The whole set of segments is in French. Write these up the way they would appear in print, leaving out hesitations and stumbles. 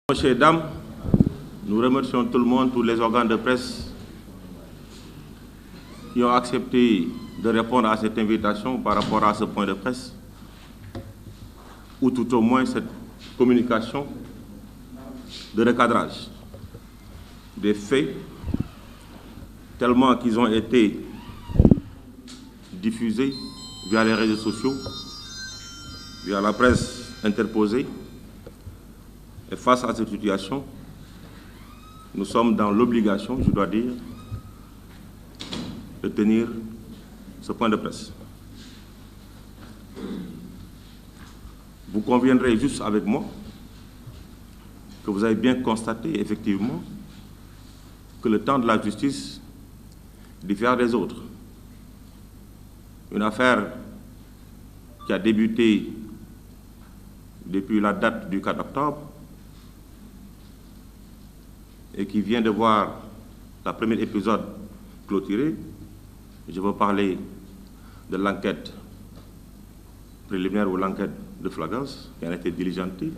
Messieurs et dames, nous remercions tout le monde, tous les organes de presse qui ont accepté de répondre à cette invitation par rapport à ce point de presse, ou tout au moins cette communication de recadrage des faits, tellement qu'ils ont été diffusés via les réseaux sociaux, via la presse interposée. Et face à cette situation, nous sommes dans l'obligation, je dois dire, de tenir ce point de presse. Vous conviendrez juste avec moi que vous avez bien constaté, effectivement, que le temps de la justice diffère des autres. Une affaire qui a débuté depuis la date du 4 octobre et qui vient de voir la première épisode clôturé. Je veux parler de l'enquête préliminaire ou l'enquête de flagrance qui a été diligentée.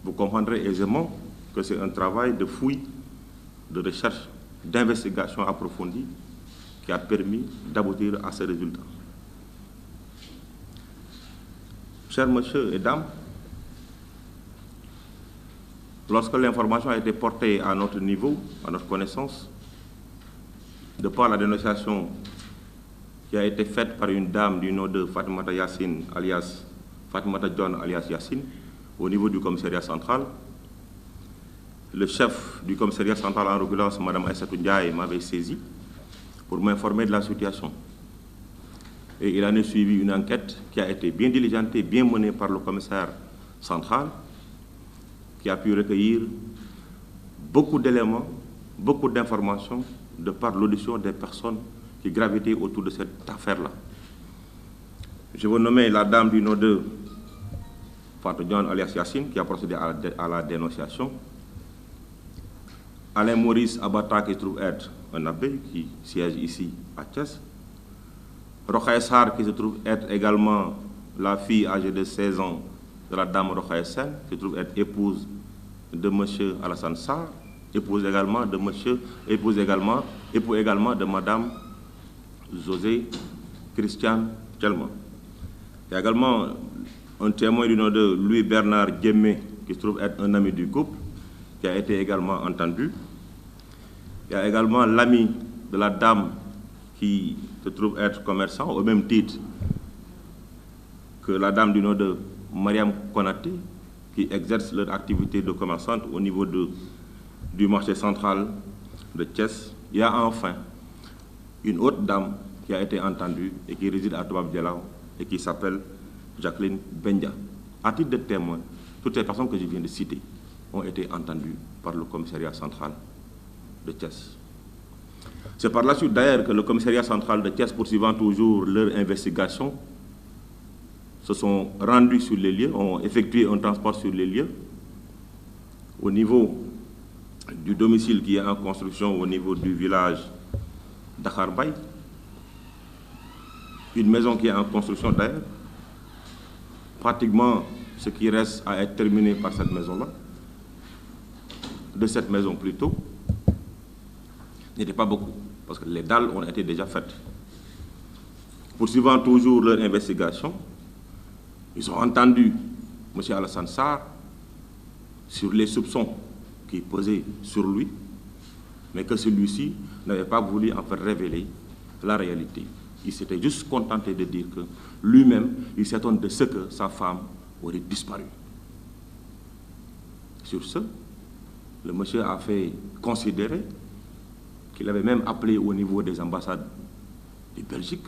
Vous comprendrez aisément que c'est un travail de fouille, de recherche, d'investigation approfondie qui a permis d'aboutir à ces résultats. Chers messieurs et dames, lorsque l'information a été portée à notre niveau, à notre connaissance, de par la dénonciation qui a été faite par une dame du nom de Fatoumata Yassine, alias Fatoumata John, alias Yassine, au niveau du commissariat central, le chef du commissariat central, en l'occurrence Mme Aïssatou Ndiaye, m'avait saisi pour m'informer de la situation. Et il en est suivi une enquête qui a été bien diligentée, bien menée par le commissaire central, qui a pu recueillir beaucoup d'éléments, beaucoup d'informations de par l'audition des personnes qui gravitaient autour de cette affaire-là. Je veux nommer la dame du nom de Fatou John alias Yassine, qui a procédé à la dénonciation. Alain Maurice Abata, qui se trouve être un abbé, qui siège ici à Thiès. Rokhaya Sarr, qui se trouve être également la fille âgée de 16 ans de la dame Rokhaya Sen, qui se trouve être épouse de M. Alassane Sarr, épouse également de Mme José Christiane Thelma. Il y a également un témoin du nom de Louis Bernard Guémé, qui se trouve être un ami du couple, qui a été également entendu. Il y a également l'ami de la dame qui se trouve être commerçant, au même titre que la dame du nom de Mariam Konaté, qui exerce leur activité de commerçante au niveau du marché central de Thiès. Il y a enfin une autre dame qui a été entendue et qui réside à Toubab Dialaw et qui s'appelle Jacqueline Bendia. À titre de témoin, toutes les personnes que je viens de citer ont été entendues par le commissariat central de Thiès. C'est par la suite d'ailleurs que le commissariat central de Thiès, poursuivant toujours leur investigation, se sont rendus sur les lieux, ont effectué un transport sur les lieux au niveau du domicile qui est en construction au niveau du village Dakar Bay, une maison qui est en construction d'ailleurs. Pratiquement ce qui reste à être terminé par cette maison-là, de cette maison plutôt, n'était pas beaucoup, parce que les dalles ont été déjà faites. Poursuivant toujours leur investigation, ils ont entendu M. Alassane Sarr sur les soupçons qui pesaient sur lui, mais que celui-ci n'avait pas voulu en faire révéler la réalité. Il s'était juste contenté de dire que lui-même, il s'étonne de ce que sa femme aurait disparu. Sur ce, le monsieur a fait considérer qu'il avait même appelé au niveau des ambassades de Belgique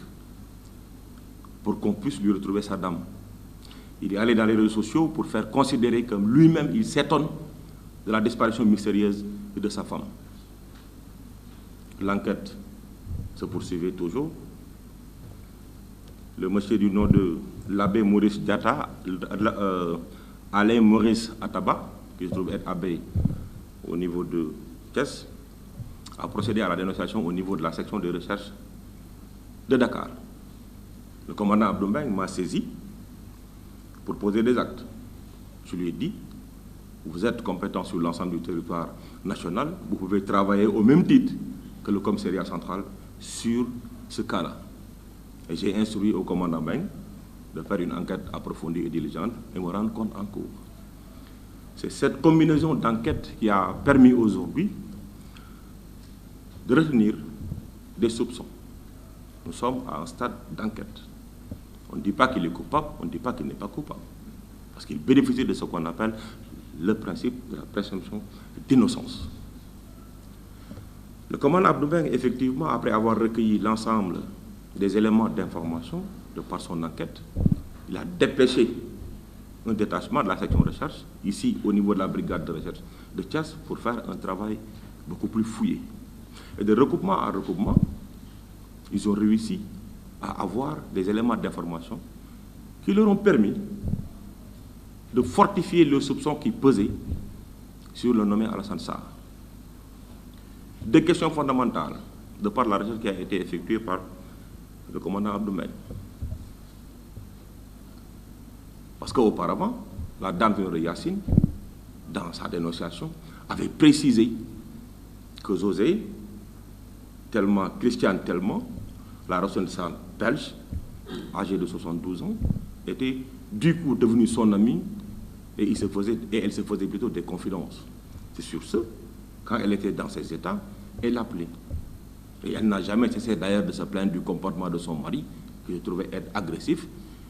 pour qu'on puisse lui retrouver sa dame. Il est allé dans les réseaux sociaux pour faire considérer que lui-même, il s'étonne de la disparition mystérieuse de sa femme. L'enquête se poursuivait toujours. Le monsieur du nom de l'abbé Maurice Diatta, Alain Maurice Ataba, qui se trouve être abbé au niveau de Thiès, a procédé à la dénonciation au niveau de la section de recherche de Dakar. Le commandant Abdou Mbengue m'a saisi pour poser des actes. Je lui ai dit vous êtes compétent sur l'ensemble du territoire national, vous pouvez travailler au même titre que le commissariat central sur ce cas-là. Et j'ai instruit au commandant Beng de faire une enquête approfondie et diligente et me rendre compte en cours. C'est cette combinaison d'enquêtes qui a permis aujourd'hui de retenir des soupçons. Nous sommes à un stade d'enquête. On ne dit pas qu'il est coupable, on ne dit pas qu'il n'est pas coupable. Parce qu'il bénéficie de ce qu'on appelle le principe de la présomption d'innocence. Le commandant Abdou Beng, effectivement, après avoir recueilli l'ensemble des éléments d'information de par son enquête, il a dépêché un détachement de la section de recherche, ici au niveau de la brigade de recherche de Thiès, pour faire un travail beaucoup plus fouillé. Et de recoupement en recoupement, ils ont réussi à avoir des éléments d'information qui leur ont permis de fortifier le soupçon qui pesait sur le nommé Alassane Sarr. Deux questions fondamentales de par la recherche qui a été effectuée par le commandant Abdou Beng. Parce qu'auparavant, la dame de Yassine, dans sa dénonciation, avait précisé que José, tellement Christiane tellement, la ressortissante belge, âgée de 72 ans, était du coup devenue son amie et elle se faisait plutôt des confidences. C'est sur ce, quand elle était dans ces états, elle l'appelait. Et elle n'a jamais cessé d'ailleurs de se plaindre du comportement de son mari, que je trouvais être agressif,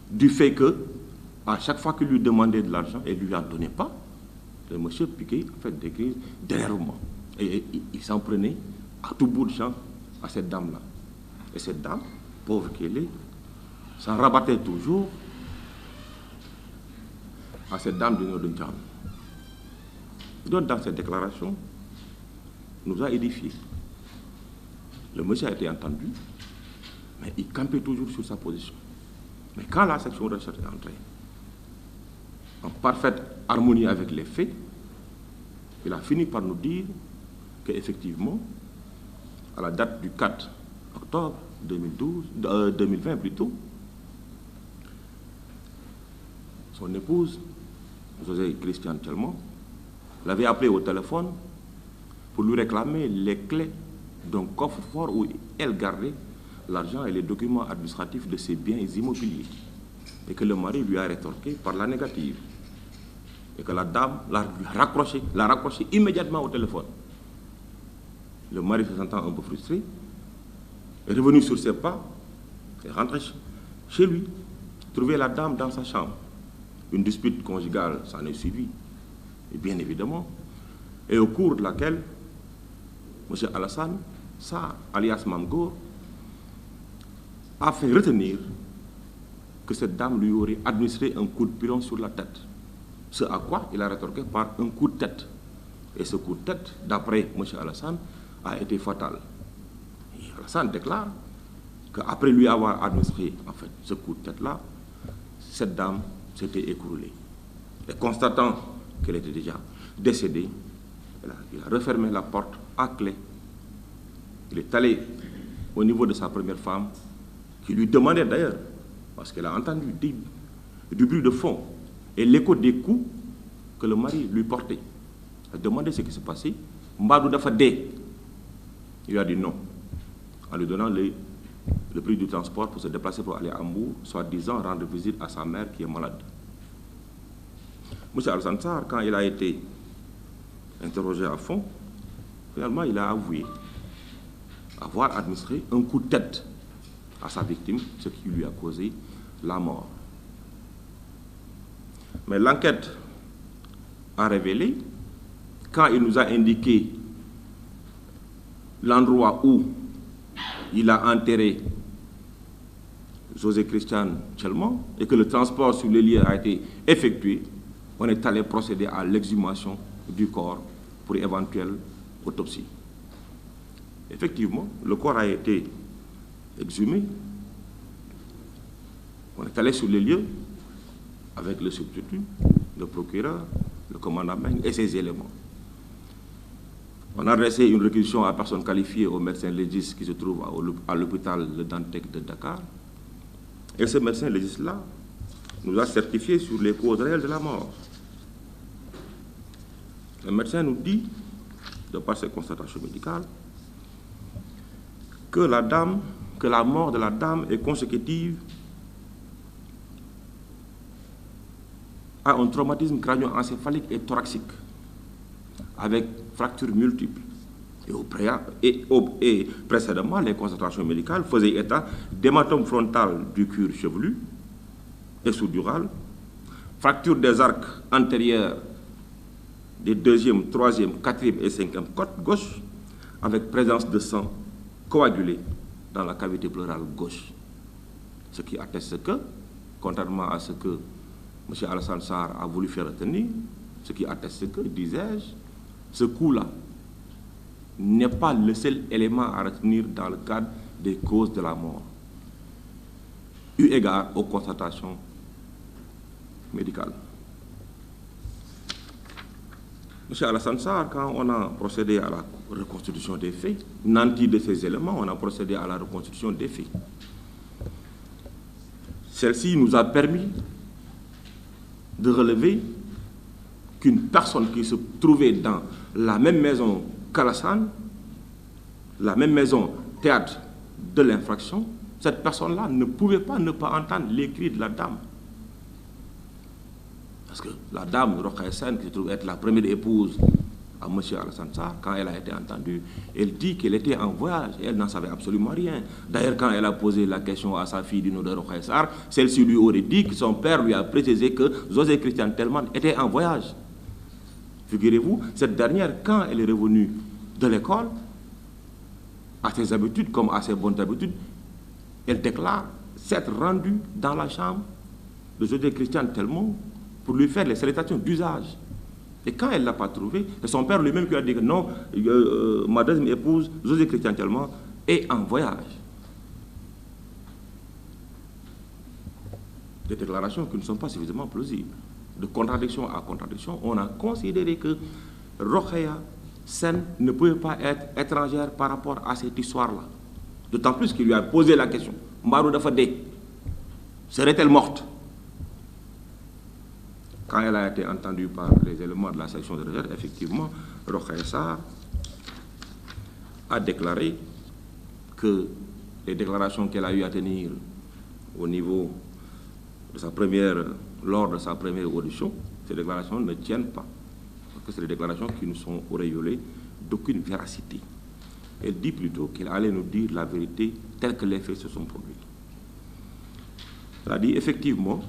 du fait que, à chaque fois qu'il lui demandait de l'argent, elle ne lui en donnait pas. Le monsieur piquait en fait des crises d'énervement. Et il s'en prenait à tout bout de champ à cette dame-là. Et cette dame, pauvre qu'elle est, s'en rabattait toujours à cette dame du nom de Ndjam. Donc dans cette déclaration, nous a édifiés. Le monsieur a été entendu, mais il campait toujours sur sa position. Mais quand la section de recherche est entrée, en parfaite harmonie avec les faits, il a fini par nous dire qu'effectivement, à la date du 4 octobre 2020 plutôt, son épouse, José Christiane Tellement, l'avait appelé au téléphone pour lui réclamer les clés d'un coffre-fort où elle gardait l'argent et les documents administratifs de ses biens immobiliers. Et que le mari lui a rétorqué par la négative. Et que la dame l'a raccroché immédiatement au téléphone. Le mari, se sentant un peu frustré, est revenu sur ses pas et rentré chez lui, trouver la dame dans sa chambre. Une dispute conjugale s'en est suivie, et bien évidemment, et au cours de laquelle M. Alassane Sarr, alias Mamgour, a fait retenir que cette dame lui aurait administré un coup de pilon sur la tête. Ce à quoi il a rétorqué par un coup de tête. Et ce coup de tête, d'après M. Alassane, a été fatal. Et Alassane déclare qu'après lui avoir administré en fait, ce coup de tête-là, cette dame s'était écroulée. Et constatant qu'elle était déjà décédée, il a refermé la porte à clé. Il est allé au niveau de sa première femme, qui lui demandait d'ailleurs, parce qu'elle a entendu du bruit de fond et l'écho des coups que le mari lui portait. Elle a demandé ce qui se passait. Mbadou dafa dé. Il lui a dit non, en lui donnant le prix du transport pour se déplacer pour aller à Mbour, soi-disant rendre visite à sa mère qui est malade. M. Alassane Sarr, quand il a été interrogé à fond, finalement il a avoué avoir administré un coup de tête à sa victime, ce qui lui a causé la mort. Mais l'enquête a révélé, quand il nous a indiqué l'endroit où il a enterré José Christiane Tellement et que le transport sur les lieux a été effectué, on est allé procéder à l'exhumation du corps pour éventuelle autopsie. Effectivement, le corps a été exhumé. On est allé sur les lieux avec le substitut, le procureur, le commandant Beng et ses éléments. On a adressé une réquisition à personne qualifiée au médecin légiste qui se trouve à l'hôpital Le Dantec de Dakar. Et ce médecin légiste-là nous a certifié sur les causes réelles de la mort. Le médecin nous dit, de par ses constatations médicales, que la mort de la dame est consécutive à un traumatisme crânio-encéphalique et thoracique, avec fractures multiples. Et précédemment, les constatations médicales faisaient état d'hématome frontal du cuir chevelu et sous-dural, fracture des arcs antérieurs des 2e, 3e, 4e et 5e côtes gauche, avec présence de sang coagulé dans la cavité pleurale gauche. Ce qui atteste que, contrairement à ce que M. Alassane Sarr a voulu faire retenir, ce qui atteste que, disais-je, ce coup-là n'est pas le seul élément à retenir dans le cadre des causes de la mort, eu égard aux constatations médicales. M. Alassane Sarr, quand on a procédé à la reconstitution des faits, nanti de ces éléments, on a procédé à la reconstitution des faits. Celle-ci nous a permis de relever qu'une personne qui se trouvait dans la même maison qu'Alassane, la même maison théâtre de l'infraction, cette personne-là ne pouvait pas ne pas entendre les cris de la dame. Parce que la dame Rokhaya Sène, qui se trouve être la première épouse à M. Alassane Sarr, quand elle a été entendue, elle dit qu'elle était en voyage et elle n'en savait absolument rien. D'ailleurs, quand elle a posé la question à sa fille du nom de Rokhaya Sarr, celle-ci lui aurait dit que son père lui a précisé que José Christian Telman était en voyage. Figurez-vous, cette dernière, quand elle est revenue de l'école, à ses habitudes comme à ses bonnes habitudes, elle déclare s'être rendue dans la chambre de José Christian Telman pour lui faire les salutations d'usage. Et quand elle ne l'a pas trouvé, c'est son père lui-même qui a dit que non, ma deuxième épouse, José Christian Telman, est en voyage. Des déclarations qui ne sont pas suffisamment plausibles. De contradiction à contradiction, on a considéré que Rokhaya Sène ne pouvait pas être étrangère par rapport à cette histoire-là. D'autant plus qu'il lui a posé la question, Mbarou Dafadé, serait-elle morte? Quand elle a été entendue par les éléments de la section de recherche, effectivement, Rokhaya Sarr a déclaré que les déclarations qu'elle a eu à tenir au niveau de sa lors de sa première audition, ces déclarations ne tiennent pas. Parce que c'est des déclarations qui nous sont auréolées d'aucune véracité. Elle dit plutôt qu'elle allait nous dire la vérité telle que les faits se sont produits. Elle a dit effectivement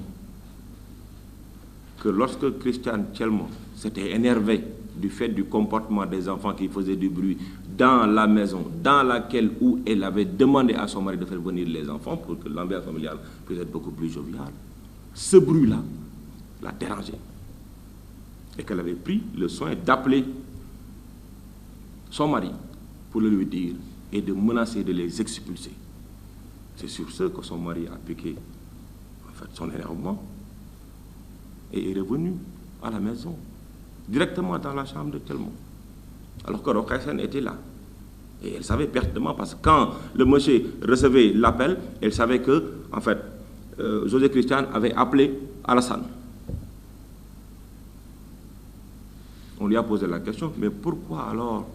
que lorsque Christian Telman s'était énervé du fait du comportement des enfants qui faisaient du bruit dans la maison dans laquelle où elle avait demandé à son mari de faire venir les enfants pour que l'ambiance familiale puisse être beaucoup plus joviale, ce bruit-là l'a dérangé et qu'elle avait pris le soin d'appeler son mari pour le lui dire et de menacer de les expulser. C'est sur ce que son mari a piqué en fait, son énervement et est revenu à la maison, directement dans la chambre de Telman, alors que Rokhaya Sène était là. Et elle savait pertinemment, parce que quand le monsieur recevait l'appel, elle savait que, en fait, José Christian avait appelé Alassane. On lui a posé la question, mais pourquoi alors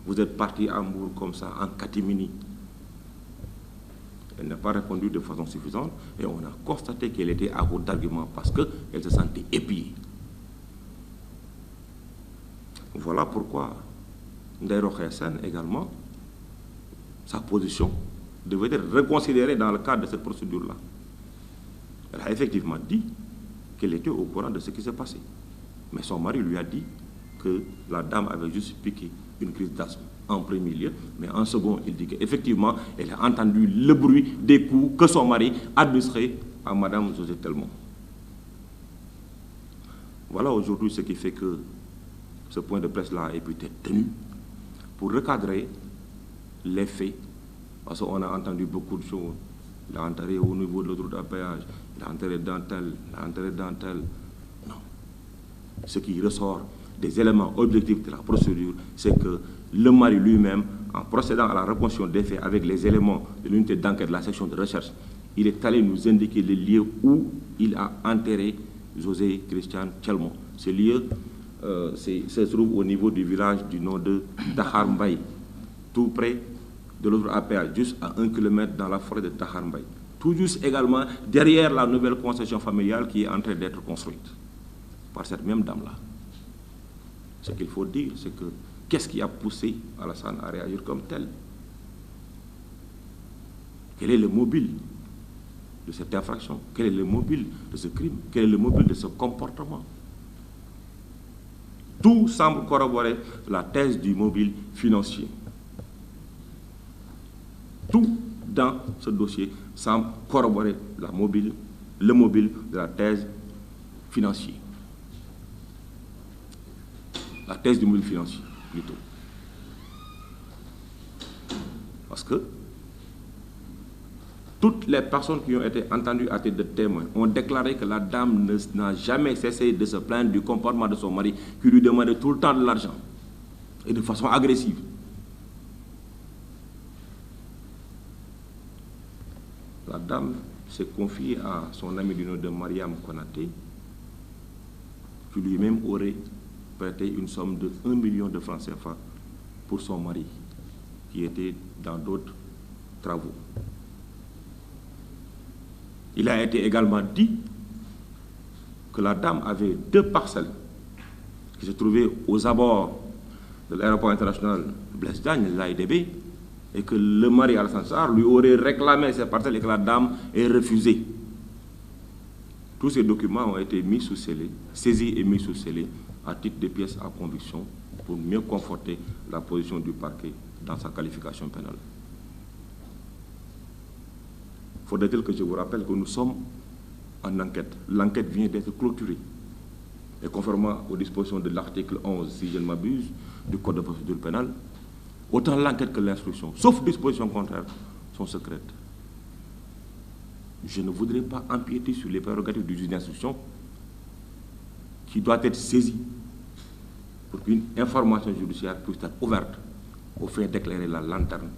vous êtes parti à Mbour comme ça, en catimini? Elle n'a pas répondu de façon suffisante et on a constaté qu'elle était à court d'arguments parce qu'elle se sentait épiée. Voilà pourquoi Ndeye Rokhaya Sène également, sa position devait être reconsidérée dans le cadre de cette procédure-là. Elle a effectivement dit qu'elle était au courant de ce qui s'est passé. Mais son mari lui a dit que la dame avait juste piqué une crise d'asthme en premier lieu, mais en second, il dit qu'effectivement, elle a entendu le bruit des coups que son mari administrait à Madame José Telman. Voilà aujourd'hui ce qui fait que ce point de presse-là ait pu être tenu pour recadrer les faits, parce qu'on a entendu beaucoup de choses. Il a enterré au niveau de l'autoroute à péage, il a enterré dans tel, il a enterré dans tel. Non. Ce qui ressort des éléments objectifs de la procédure, c'est que le mari lui-même, en procédant à la reconstitution des faits avec les éléments de l'unité d'enquête de la section de recherche, il est allé nous indiquer les lieux où il a enterré José Christian Telman. Ces lieux se trouve au niveau du village du nom de Tahar Mbaye, tout près de l'autre APA, juste à 1 km dans la forêt de Tahar Mbaye. Tout juste également derrière la nouvelle concession familiale qui est en train d'être construite par cette même dame-là. Ce qu'il faut dire, c'est que qu'est-ce qui a poussé Alassane à réagir comme tel? Quel est le mobile de cette infraction? Quel est le mobile de ce crime? Quel est le mobile de ce comportement? Tout semble corroborer la thèse du mobile financier. Tout dans ce dossier semble corroborer le mobile de la thèse financière. La thèse du mobile financier, plutôt. Parce que toutes les personnes qui ont été entendues à titre de témoins ont déclaré que la dame n'a jamais cessé de se plaindre du comportement de son mari qui lui demandait tout le temps de l'argent et de façon agressive. La dame s'est confiée à son ami du nom de Mariam Konaté, qui lui-même aurait prêté une somme de 1 million de francs CFA pour son mari, qui était dans d'autres travaux. Il a été également dit que la dame avait 2 parcelles qui se trouvaient aux abords de l'aéroport international Blaise Diagne, l'AIBD, et que le mari Alassane Sarr lui aurait réclamé ces parcelles et que la dame ait refusé. Tous ces documents ont été mis sous scellé, saisis et mis sous scellé à titre de pièces à conviction pour mieux conforter la position du parquet dans sa qualification pénale. Faudrait-il que je vous rappelle que nous sommes en enquête. L'enquête vient d'être clôturée. Et conformément aux dispositions de l'article 11, si je ne m'abuse, du Code de procédure pénale, autant l'enquête que l'instruction, sauf dispositions contraires, sont secrètes. Je ne voudrais pas empiéter sur les prérogatives du juge d'instruction qui doit être saisi pour qu'une information judiciaire puisse être ouverte au fin d'éclairer la lanterne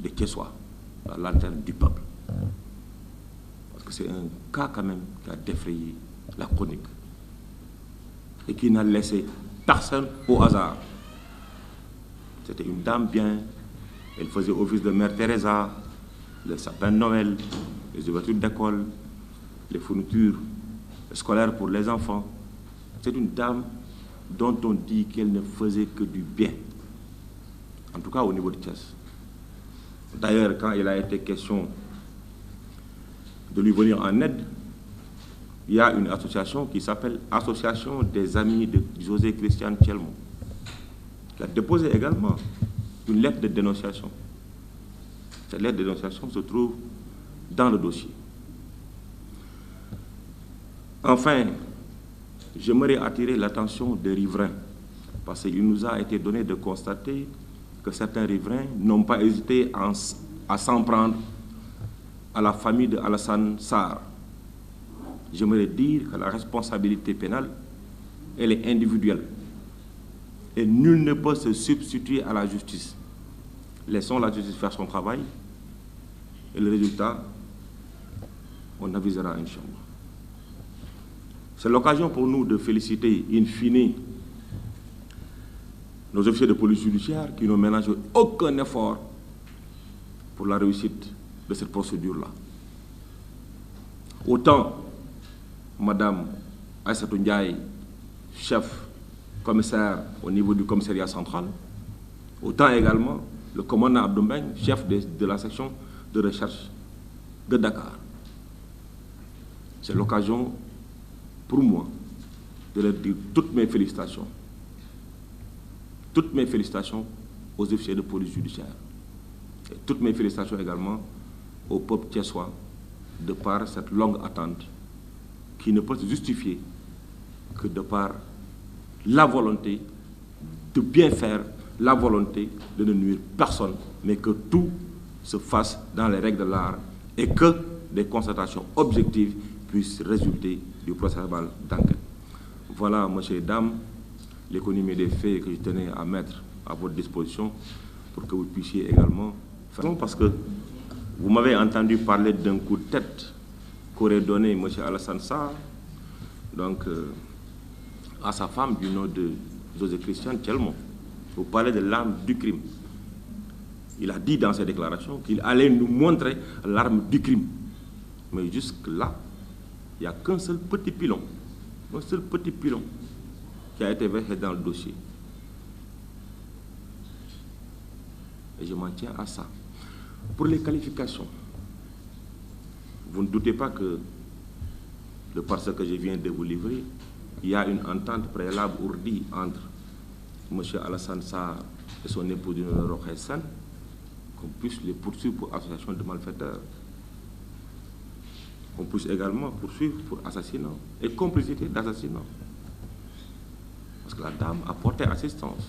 de Thiessois, la lanterne du peuple. Parce que c'est un cas quand même qui a défrayé la chronique et qui n'a laissé personne au hasard. C'était une dame bien, elle faisait office de Mère Teresa, le sapin de Noël, les ouvertures d'école, les fournitures scolaires pour les enfants. C'est une dame dont on dit qu'elle ne faisait que du bien, en tout cas au niveau de Thiès. D'ailleurs, quand il a été question de lui venir en aide, il y a une association qui s'appelle Association des Amis de José Christian Tchelmon, qui a déposé également une lettre de dénonciation. Cette lettre de dénonciation se trouve dans le dossier. Enfin, j'aimerais attirer l'attention des riverains, parce qu'il nous a été donné de constater que certains riverains n'ont pas hésité à s'en prendre à la famille de Alassane Sarr. J'aimerais dire que la responsabilité pénale, elle est individuelle. Et nul ne peut se substituer à la justice. Laissons la justice faire son travail et le résultat, on avisera, Inch'Allah. C'est l'occasion pour nous de féliciter in fine nos officiers de police judiciaire qui n'ont ménagé aucun effort pour la réussite de cette procédure-là. Autant Madame Aïssatou Ndiaye, chef commissaire au niveau du commissariat central, autant également le commandant Abdou Mbeng, chef de la section de recherche de Dakar. C'est l'occasion pour moi de leur dire toutes mes félicitations. Toutes mes félicitations aux officiers de police judiciaire. Et toutes mes félicitations également au peuple thiessois de par cette longue attente qui ne peut se justifier que de par la volonté de bien faire, la volonté de ne nuire personne, mais que tout se fasse dans les règles de l'art et que des constatations objectives puissent résulter du procès-verbal d'enquête. Voilà, messieurs et dames, l'économie des faits que je tenais à mettre à votre disposition pour que vous puissiez également faire. Parce que vous m'avez entendu parler d'un coup de tête qu'aurait donné M. Alassane Sarr, donc à sa femme du nom de José Christian Tchelmon. Vous parlez de l'arme du crime. Il a dit dans ses déclarations qu'il allait nous montrer l'arme du crime. Mais jusque-là, il n'y a qu'un seul petit pilon qui a été versé dans le dossier. Et je m'en tiens à ça. Pour les qualifications, vous ne doutez pas que, de par ce que je viens de vous livrer, il y a une entente préalable ourdie entre M. Alassane Sarr et son épouse Rokhaya Sène, qu'on puisse les poursuivre pour association de malfaiteurs, qu'on puisse également poursuivre pour assassinat et complicité d'assassinat. Parce que la dame a porté assistance.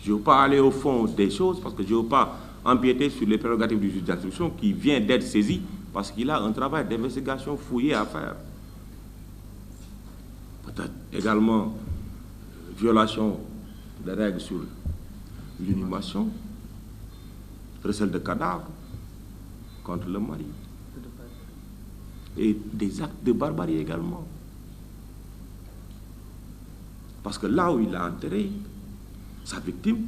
Je ne veux pas aller au fond des choses parce que je ne veux pas empiéter sur les prérogatives du juge d'instruction qui vient d'être saisi parce qu'il a un travail d'investigation fouillé à faire. Peut-être également violation des règles sur l'inhumation, recel de cadavres contre le mari et des actes de barbarie également. Parce que là où il a enterré sa victime,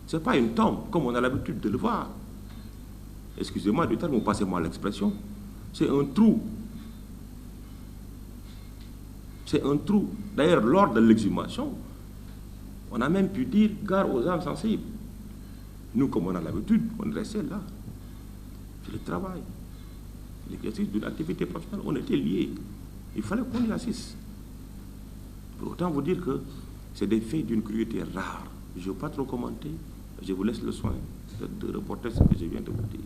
ce n'est pas une tombe, comme on a l'habitude de le voir. Excusez-moi du terme, passez-moi l'expression. C'est un trou. C'est un trou. D'ailleurs, lors de l'exhumation, on a même pu dire « gare aux âmes sensibles ». Nous, comme on a l'habitude, on est resté là. C'est le travail. L'exercice d'une activité professionnelle, on était liés. Il fallait qu'on y assiste. Pour autant vous dire que c'est des faits d'une cruauté rare. Je ne veux pas trop commenter. Je vous laisse le soin de reporter ce que je viens de vous dire.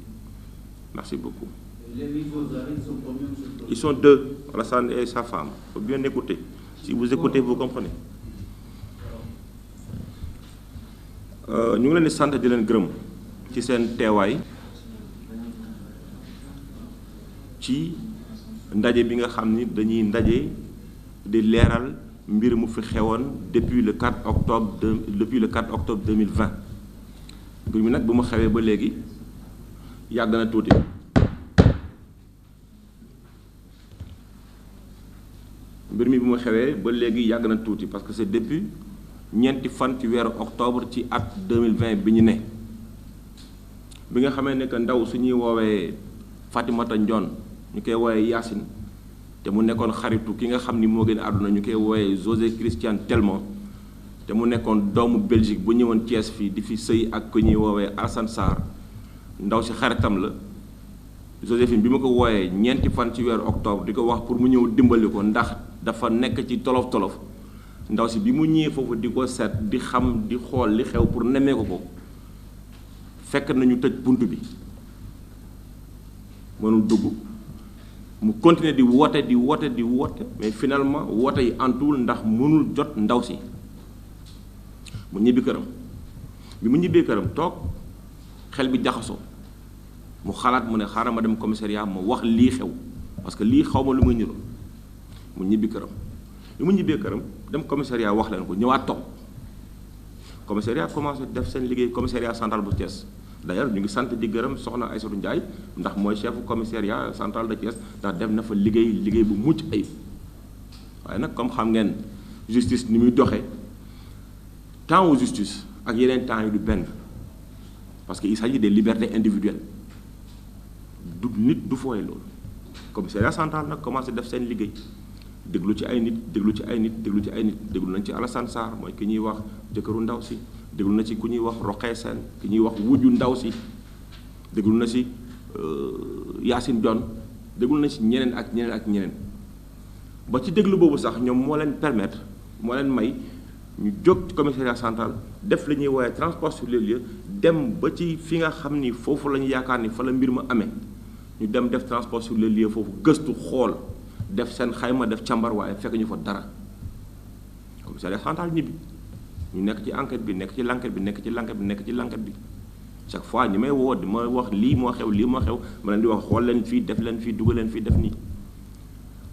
Merci beaucoup. Les Mifozari sont combien? Ils sont deux, Alassane et sa femme. Il faut bien écouter. Si vous écoutez, vous comprenez. Ñu ngi leen di sant di leen gërëm ci seen teewaay ci ndaje bi nga xam ni dañuy ndaje di leeral mbir mu fi xewoon depuis le 4 octobre 2020 mbir mi nag bu ma xewee ba léegi yàgg na tuuti mbir mi bu ma xewee ba léegi yàgg na tuuti parce que c'est depuis ñeenti fan ci weeru octobre ci at 2020 bi ñu ne bi nga xamee ne que ndaw suñuy woowee Fatimata Ndione ñu koy woowee Yacine te mu nekkoon xaritu ki nga xam ni moo gën àdduna ñu koy woowee José Christian Tchelmon te mu nekkoon doomu Belgique bu ñëwoon Thiès fii di fi sëy ak ku ñuy woowee Alassane Sarr ndaw si xaritam la Joséphine bi ma ko wooyee ñeenti fan ci weeru octobre di ko wax pour mu ñëw dimbali ko ndax dafa nekk ci tolof-tolof ndaw si bi mu ñëwee foofu di ko seet di xam di xool li xew pour nemmee ko fekk nañu tëj bunt bi mënul dugg mu continuer di woote mais finalement woote yi antuwul ndax mënul jot ndaw si mu ñibbi këram bi mu ñibbee këram toog xel bi jaxasoo mu xalaat mu ne xaaral ma dem commissariat ma wax lii xew parce que lii xaw ma lu muy niroon mu ñibbi këram bi mu ñibbee këram dem commissariat wax leen ko ñëwaat toog commissariat commencé def seen liggéey commissariat central bu Thiès d'ailleurs ñu ngi sant di gërëm soxna Aïssatou Ndiaye ndax mooy chef commissariat central de Thiès ndax def na fa liggéey bu mucc ayib waaye nag comme xam ngeen justice ni muy doxee temps wu justice ak yeneen temps yi du benn parce que il s'agit des libertés individuelles du nit du fooye loolu commissariat central nag commencé def seen liggéey déglu ci ay nit déglu nañ ci Alassane Sarr mooy ki ñuy wax jëkkëru ndaw si déglu na ci ku ñuy wax Rokhaya Sène ki ñuy wax wujju ndaw si déglu na ci Yacine Dione déglu na ci ñeneen ak ñeneen ba ci déglu boobu sax ñoom moo leen permettre moo leen may ñu jóg ci commissariat central def li ñuy woowee transport sur les lieux dem ba ci fi nga xam ni foofu la ñu yaakaar ni fa la mbir ma amee ñu dem def transport sur les lieux foofu gëstu xool def seen xayma def càmbar waaye fekk ñu fa dara commissariat central ñibbi ñu nekk ci enquête bi nekk ci l'enquête bi chaque fois ñi may woo di ma wax lii moo xew ma leen di wax xool leen fii def leen fii dugal leen fii def nii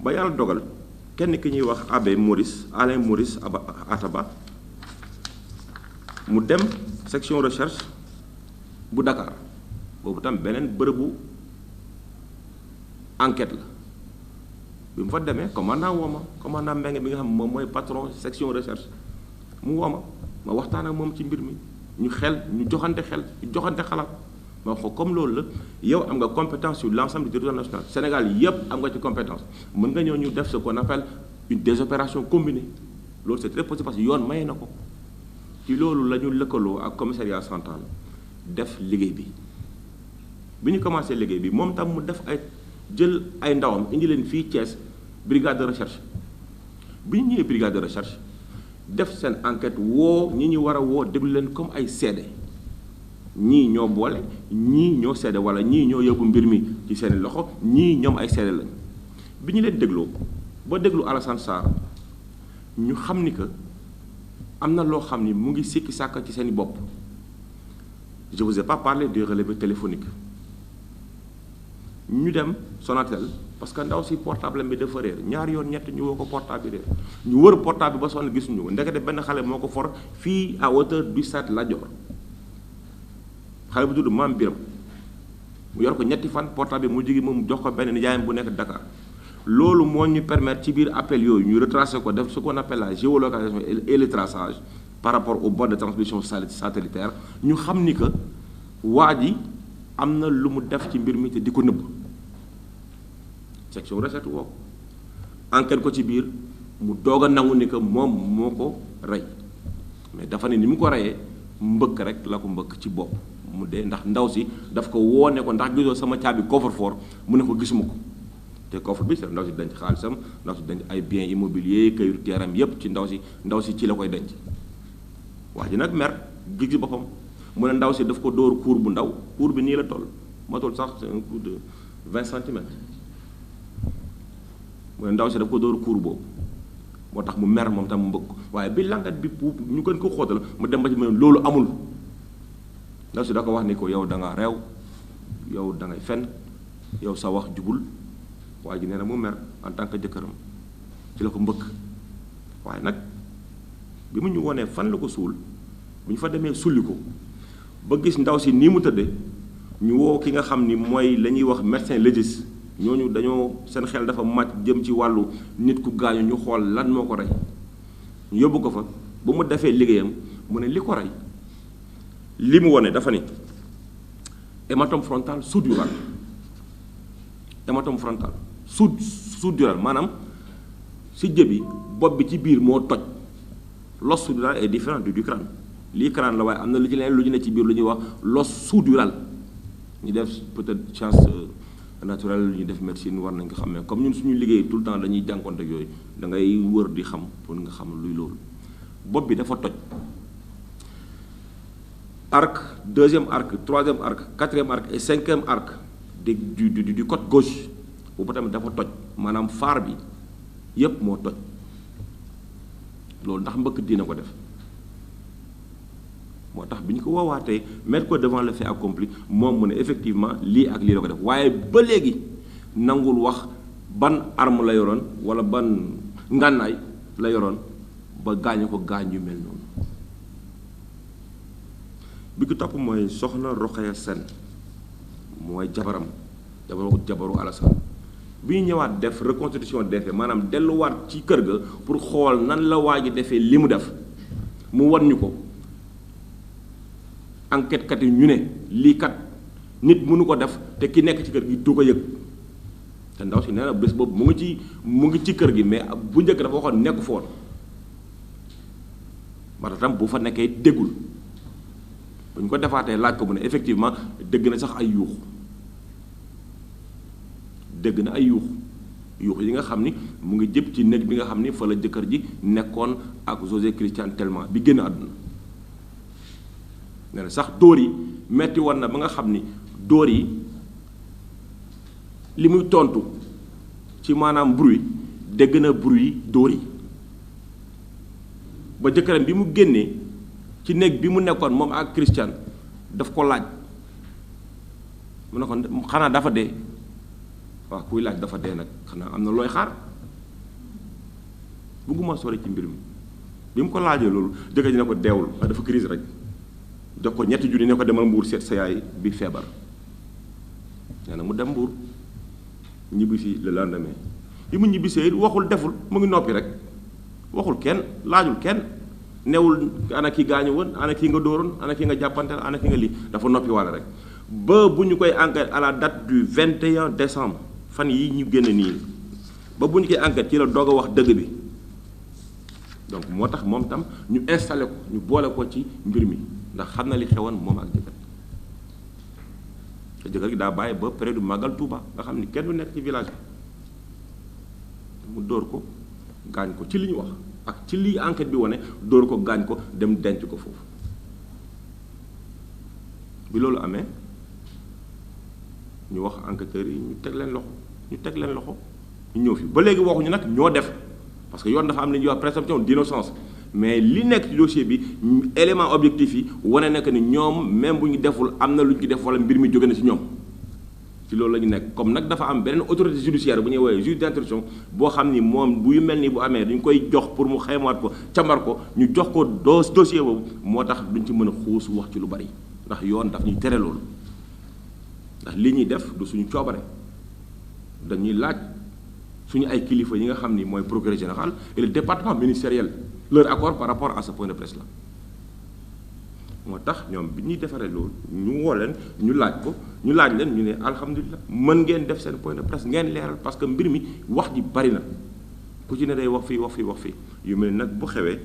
ba yàlla dogal kenn ki ñuy wax Alain Maurice Ataba mu dem section recherche bu Dakar boobu tam beneen bërëbu enquête la bi mu fa demee commandant woo ma commandant Mbengue bi nga xam moom mooy patron section recherche mu woo ma waxtaan ak moom ci mbir mi ñu joxante xel ñu joxante xalaat ma wax ko comme loolu la yow am nga compétence sur l'ensemble du territoire national Sénégal yépp am nga ci compétence mën nga ñëw ñu def ce qu'on appelle des opérations combinées loolu c'est très possible parce que yoon maye na ko ci loolu la ñu lëkkaloo ak commissariat central def liggéey bi ñu commencé liggéey bi moom tam mu def jël ay ndawam indi leen fii Thiès brigade de recherche bi ñu ñëwee brigade de recherche def seen enquête woo ñi ñu war a woo déglu leen comme ay seede ñii ñoo boole ñii ñoo seede wala ñii ñoo yóbbu mbir mi ci seeni loxo ñii ñoom ay seede lañ bi ñu leen dégloo ba déglu Alassane Sarr ñu xam ni que am na loo xam ni mu ngi sikki sàkk ci seeni bopp je vous ai pas parlé du relevé téléphonique ñu dem Sonatel parce que ndaw si portable bi dafa réer ñaari yoon ñett ñu woo ko portable bi réer ñu wër portable bi ba sonn gisuñu ko ndekete benn xale moo ko for fii à hauteur du stade Lat Dior xale bu tudd Maam Biram mu yor ko ñetti fan portable bi mu jigi moom jox ko benn nijaayam bu nekk Dakar loolu moo ñu permettre ci biir appel yooyu ñu retracer ko def ce qu'on appelle la géolocalisation et le traçage par rapport au bord de transmission satellitaire ñu xam ni que waa ji am na lu mu def ci mbir mi te di ko nëbb section recherche woo enquête ko ci biir mu doog a nangu ni que moom moo ko rey mais dafa ne ni mu ko reyee mbëkk rek la ko mbëkk ci bopp mu dee ndax ndaw si daf ko woone ko ndax gisoo sama caabi coffre-fort mu ne ko gisuma ko te coffre bi ndaw si denc xaalisam ndaw si denc ay biens immobiliers kayitu teeram yépp ci ndaw si ci la koy denc waa ji nag mer gis ci boppam mu ne ndaw si daf ko dóor cour bu ndaw cour bi nii la toll matul sax c'est un cours de 20 centimètres mu ne ndaw si daf ko dóor cour boobu moo tax mu mer moom tam mu mbëgg ko waaye bi langat bi ñu gën ko xóotal mu dem ba ci mu ne loolu amul ndaw si da ko wax ni ko yow da nga réew yow da ngay fen yow sa wax jubul waa ji nee na mu mer en tant que jëkkëram ci la ko mbëkk waaye nag bi mu ñu wonee fan la ko suul bu ñu fa demee sulli ko ba gis ndaw si nii mu tëdde ñu woo ki nga xam ni mooy la ñuy wax médecin légiste ñooñu dañoo seen xel dafa màcc jëm ci wàllu nit ku gaañu ñu xool lan moo ko rey ñu yóbbu ko fa ba mu defee liggéeyam mu ne li ko rey li mu wone dafa ni hématome frontal sous-dural hématome frontal sous-dural maanaam si jëbi bopp bi ci biir moo toj l'os sous-dural est différent du crâne lii crâne la waaye am na lu ci leen lu ñu ne ci biir lu ñuy wax l'os sous-dural ñu def peut-être chance naturelle lu ñu def médecine war nañ ko xam mais comme ñun suñu liggéey tout le temps dañuy jànkonte ak yooyu da ngay wër di xam pour nga xam luy loolu bopp bi dafa toj arc deuxième arc troisième arc quatrième arc et cinquième arc du côté gauche boobu tamit dafa toj maanaam faar bi yépp moo toj loolu ndax mbëkk dina ko def moo tax bi ñu ko woowaatee mettre ko devant le fait accompli moom mu ne effectivement lii ak lii la ko def waaye ba léegi nangul wax ban arme la yoroon wala ban ngànnaay la yoroon ba gaañu ko gaañ yu mel noonu bi ko topp mooy soxna Rokhaya Sène mooy jabaru Alassane bi ñu ñëwaat def reconstitution des faits maanaam delluwaat ci kër ga pour xool nan la waa ji defee li mu def mu wan ñu ko enquête kat yi ñu ne lii kat nit mënu ko def te ki nekk ci kër gi du ko yëg te ndaw si nee na bés boobu mu ngi ci kër gi mais bu njëkk dafa waxoon nekku foon mata tam bu fa nekkee déggul bu ñu ko defaatee laaj ko mu ne effectivement dégg na sax ay yuux dégg na ay yuux yi nga xam ni mu ngi jëpp ci néeg bi nga xam ni fa la jëkkër ji nekkoon ak José Christian Telma bi génn àdduna nee na sax dóor yi metti woon na ba nga xam ni dóor yi li muy tontu ci maanaam bruit dégg na bruit dóor yi ba jëkkëram bi mu génnee ci néeg bi mu nekkoon moom ak Christian daf ko laaj mu ne ko xanaa dafa dee waaw kuy laaj dafa dee nag xanaa am na looy xaar bugguma sore ci mbir mi bi mu ko laajee loolu jëkkër ji ne ko deewul waaye dafa crise rek jox ko ñetti junni ne ko demal Mbuur seet sa yaay bi feebar nee na mu dem Mbuur ñibbi si le lendemain yi mu ñibbisee waxul deful mu ngi noppi rek waxul kenn laajul kenn newul ana ki gaañu woon ana kii nga dóoroon ana ki nga jàppante ana ki nga lii dafa noppi walla rek ba bu ñu koy enquête à la date du 21 décembre fan yi ñu génn nii ba bu ñu koy enquête ci la doog a wax dëgg bi donc moo tax moom tam ñu installé ko ñu boole ko ci mbir mi ndax xam na li xewoon moom ak jëkkër te jëkkër gi daa bàyyi ba période màggal Touba nga xam ni kenn du nekk ci village bi mu dóor ko gaañ ko ci li ñu wax ak ci lii enquête bi wane dóor ko gaañ ko dem denc ko foofu bi loolu amee ñu wax enquêteurs yi ñu teg leen loxo ñu ñëw fi ba léegi waxuñu nag ñoo def parce que yoon dafa am li ñuy wax présomption d'innocence mais li nekk ci dossier bi élément objectif yi wane na que ni ñoom même bu ñu deful am na lu ñu ci def wala mbir mi jóge na ci ñoom ci loolu la ñu nekk comme nag dafa am beneen autorité judiciaire bu ñuy woowee juge d'instruction boo xam ni moom bu yu mel ni bu amee dañu koy jox pour mu xaymaat ko càmbar ko ñu jox ko dossier boobu moo tax duñ ci mën a xuus wax ci lu bari ndax yoon daf ñuy tere loolu ndax li ñuy def du suñu coobare dañuy laaj suñu ay kilifa yi nga xam ni mooy procureur général et le département ministériel leur accord par rapport à ce point de presse là moo tax ñoom bi ñuy defaree loolu ñu woo leen ñu laaj leen ñu ne alhamdulilah mën ngeen def seen point de presse ngeen leeral parce que mbir mi wax ji bari na ku ci ne day wax fii yu mel nag bu xewee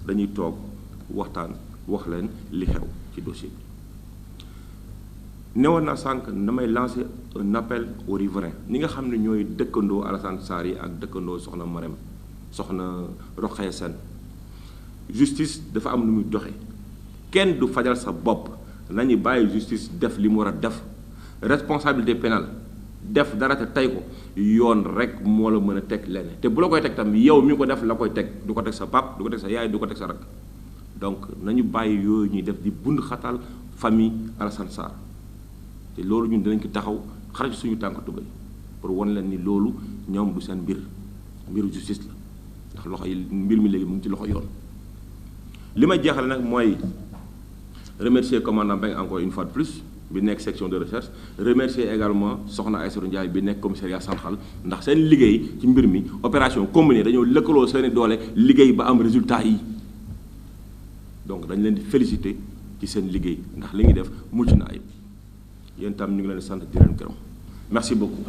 dañuy toog waxtaan wax leen li xew ci dossier bi. newoon naa sànq damay lancer un appel aux riverains ñi nga xam ne ñooy dëkkandoo Alassane Sarr yi ak dëkkandoo soxna Marème soxna Rokhaya Sène justice dafa am lu muy doxe kenn du fajal sa bopp nañu bàyyi justice def li mu war a def responsabilité pénale def dara te tey ko yoon rek moo la mën a teg lenn te bu la koy teg tam yow mi ko def la koy teg du ko teg sa pap du ko teg sa yaay du ko teg sa rak donc nañu bàyyi yooyu ñuy def di bund xatal famille Alassane Sarr te loolu ñun dinañ ko taxaw xaraj suñu tànk tubay pour wan leen ni loolu ñoom du seen mbiru justice la ndax loxo yi mbir mi léegi mu ngi ci loxo yoon. li may jeexale nag mooy remercier commandant Mbengue encore une fois de plus bi nekk section de recherche remercier également soxna Aïssatou Ndiaye bi nekk commissariat central ndax seen liggéey ci mbir mi opération combinée dañoo lëkkaloo seeni doole liggéey ba am résultat yi donc dañ leen di féliciter ci seen liggéey ndax li ngi def mucc na ayib yéen tam ñu ngi leen di sant di leen gërëm merci beaucoup.